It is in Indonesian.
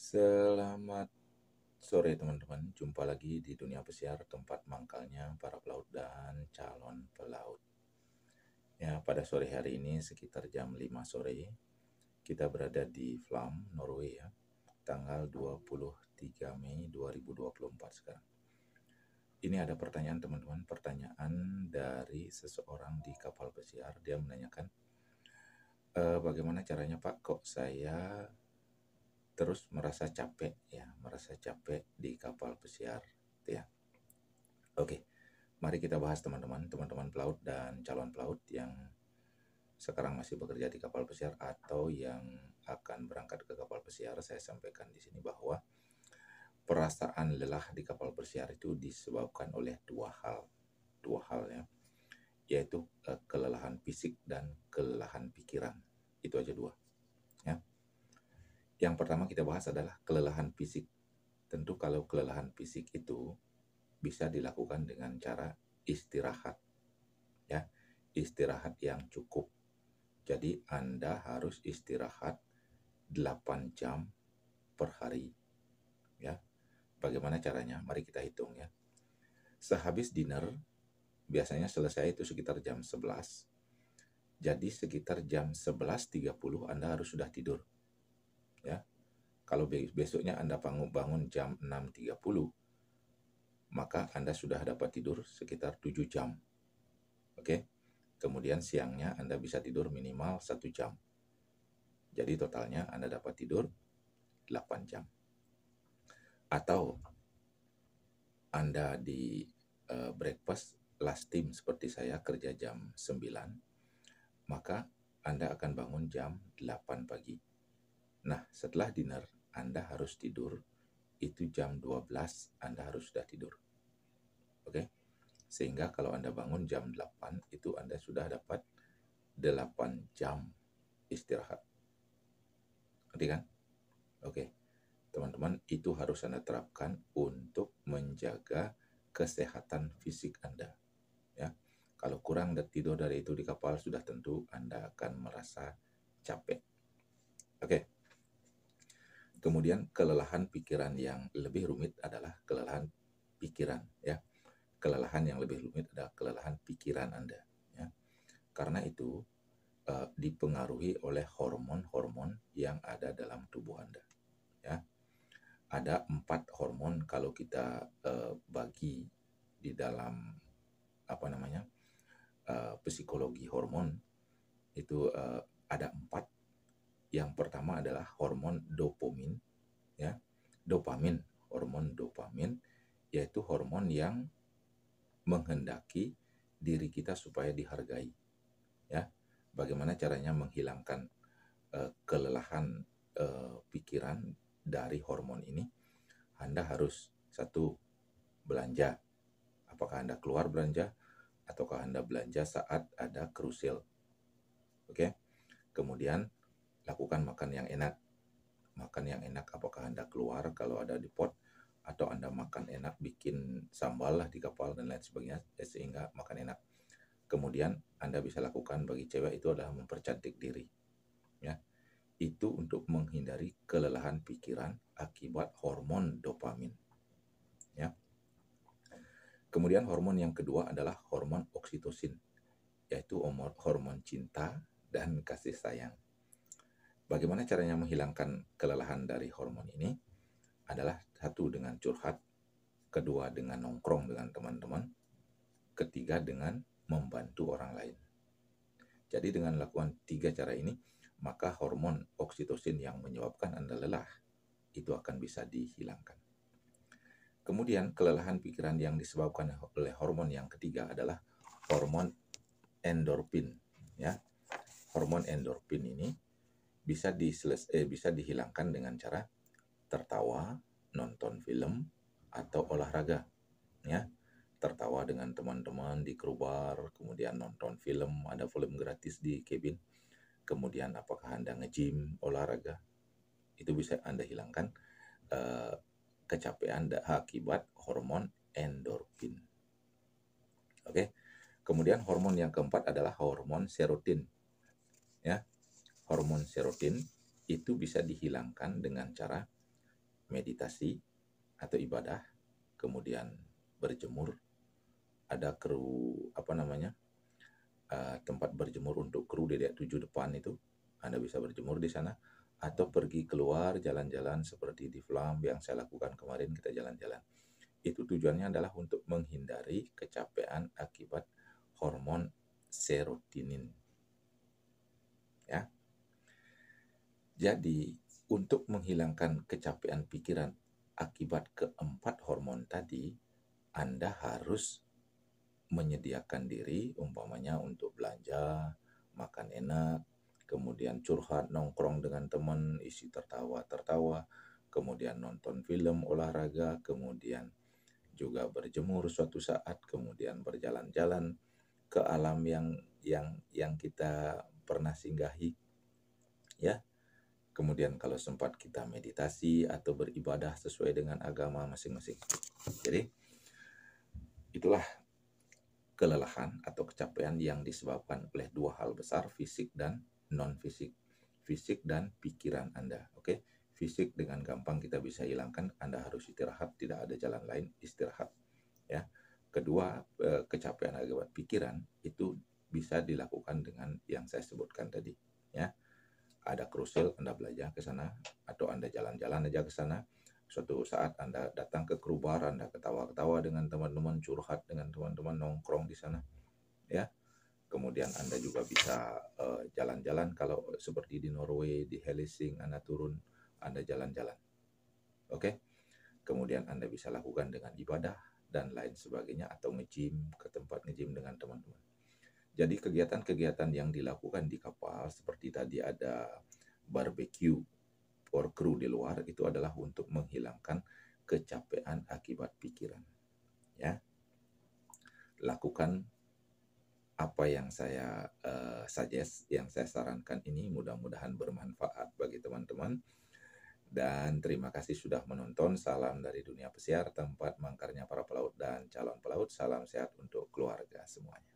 Selamat sore teman-teman, jumpa lagi di Dunia Pesiar, tempat mangkalnya para pelaut dan calon pelaut. Ya, pada sore hari ini sekitar jam 5 sore, kita berada di Flam, Norway ya, tanggal 23 Mei 2024 sekarang. Ini ada pertanyaan teman-teman, pertanyaan dari seseorang di kapal pesiar. Dia menanyakan, bagaimana caranya Pak, kok saya terus merasa capek di kapal pesiar ya. Oke, mari kita bahas teman-teman pelaut dan calon pelaut yang sekarang masih bekerja di kapal pesiar atau yang akan berangkat ke kapal pesiar. Saya sampaikan di sini bahwa perasaan lelah di kapal pesiar itu disebabkan oleh dua hal ya, yaitu kelelahan fisik dan kelelahan pikiran. Itu aja dua ya. Yang pertama kita bahas adalah kelelahan fisik. Tentu kalau kelelahan fisik itu bisa dilakukan dengan cara istirahat ya, istirahat yang cukup. Jadi Anda harus istirahat 8 jam per hari ya. Bagaimana caranya? Mari kita hitung ya. Sehabis dinner biasanya selesai itu sekitar jam 11. Jadi sekitar jam 11.30 Anda harus sudah tidur ya. Kalau besoknya Anda bangun jam 6.30, maka Anda sudah dapat tidur sekitar 7 jam. Oke. Kemudian siangnya Anda bisa tidur minimal 1 jam. Jadi totalnya Anda dapat tidur 8 jam. Atau Anda di breakfast last team seperti saya kerja jam 9, maka Anda akan bangun jam 8 pagi. Nah, setelah dinner Anda harus tidur itu jam 12 Anda harus sudah tidur. Oke. Sehingga kalau Anda bangun jam 8 itu Anda sudah dapat 8 jam istirahat. Ngerti kan? Oke. Teman-teman, itu harus Anda terapkan untuk menjaga kesehatan fisik Anda. Ya. Kalau kurang tidur dari itu di kapal, sudah tentu Anda akan merasa capek. Oke. Kemudian kelelahan pikiran yang lebih rumit adalah kelelahan pikiran ya. Kelelahan yang lebih rumit adalah kelelahan pikiran Anda ya. Karena itu dipengaruhi oleh hormon-hormon yang ada dalam tubuh Anda ya. Ada 4 hormon kalau kita bagi di dalam psikologi hormon itu ada 4. Yang pertama adalah hormon dopamin ya. Hormon dopamin yaitu hormon yang menghendaki diri kita supaya dihargai ya. Bagaimana caranya menghilangkan kelelahan pikiran dari hormon ini? Anda harus belanja. Apakah Anda keluar belanja ataukah Anda belanja saat ada krusial? Oke. Kemudian lakukan makan yang enak. Makan yang enak, apakah Anda keluar kalau ada di pot, atau Anda makan enak bikin sambal lah di kapal dan lain sebagainya sehingga makan enak. Kemudian Anda bisa lakukan bagi cewek itu adalah mempercantik diri ya. Itu untuk menghindari kelelahan pikiran akibat hormon dopamin ya. Kemudian hormon yang kedua adalah hormon oksitosin, yaitu hormon cinta dan kasih sayang. Bagaimana caranya menghilangkan kelelahan dari hormon ini? Adalah 1 dengan curhat, kedua dengan nongkrong dengan teman-teman, ketiga dengan membantu orang lain. Jadi dengan melakukan 3 cara ini, maka hormon oksitosin yang menyebabkan Anda lelah itu akan bisa dihilangkan. Kemudian kelelahan pikiran yang disebabkan oleh hormon yang ketiga adalah hormon endorfin ya. Hormon endorfin ini bisa dihilangkan dengan cara tertawa, nonton film, atau olahraga ya. Tertawa dengan teman-teman di kru bar, kemudian nonton film, ada film gratis di cabin. Kemudian apakah Anda nge-gym, olahraga, itu bisa Anda hilangkan kecapean akibat hormon endorfin. Oke. Kemudian hormon yang keempat adalah hormon serotin ya. Hormon serotin itu bisa dihilangkan dengan cara meditasi atau ibadah, kemudian berjemur, ada kru tempat berjemur untuk kru di dekat 7 depan itu, Anda bisa berjemur di sana, atau pergi keluar jalan-jalan seperti di Flam yang saya lakukan kemarin, kita jalan-jalan. Itu tujuannya adalah untuk menghindari kecapean akibat hormon serotonin. Ya. Jadi, untuk menghilangkan kecapean pikiran akibat keempat hormon tadi, Anda harus menyediakan diri umpamanya untuk belanja, makan enak, kemudian curhat, nongkrong dengan teman, isi tertawa-tertawa, kemudian nonton film, olahraga, kemudian juga berjemur suatu saat, kemudian berjalan-jalan ke alam yang kita pernah singgahi, ya. Kemudian kalau sempat kita meditasi atau beribadah sesuai dengan agama masing-masing. Jadi itulah kelelahan atau kecapean yang disebabkan oleh dua hal besar, fisik dan non-fisik. Fisik dan pikiran Anda, oke? Fisik dengan gampang kita bisa hilangkan, Anda harus istirahat, tidak ada jalan lain, istirahat. Ya. Kedua, kecapean akibat pikiran itu bisa dilakukan dengan yang saya sebutkan tadi, ya. Ada krusil, Anda belajar ke sana, atau Anda jalan-jalan aja ke sana. Suatu saat Anda datang ke kru bar, Anda ketawa-ketawa dengan teman-teman, curhat dengan teman-teman, nongkrong di sana, ya. Kemudian Anda juga bisa jalan-jalan, kalau seperti di Norway, di Helsinki, Anda turun, Anda jalan-jalan. Oke. Kemudian Anda bisa lakukan dengan ibadah dan lain sebagainya, atau nge-gym, ke tempat nge-gym dengan teman-teman. Jadi kegiatan-kegiatan yang dilakukan di kapal seperti tadi ada barbecue for crew di luar, itu adalah untuk menghilangkan kecapean akibat pikiran. Ya. Lakukan apa yang saya suggest, yang saya sarankan ini, mudah-mudahan bermanfaat bagi teman-teman. Dan terima kasih sudah menonton. Salam dari dunia pesiar, tempat mangkarnya para pelaut dan calon pelaut. Salam sehat untuk keluarga semuanya.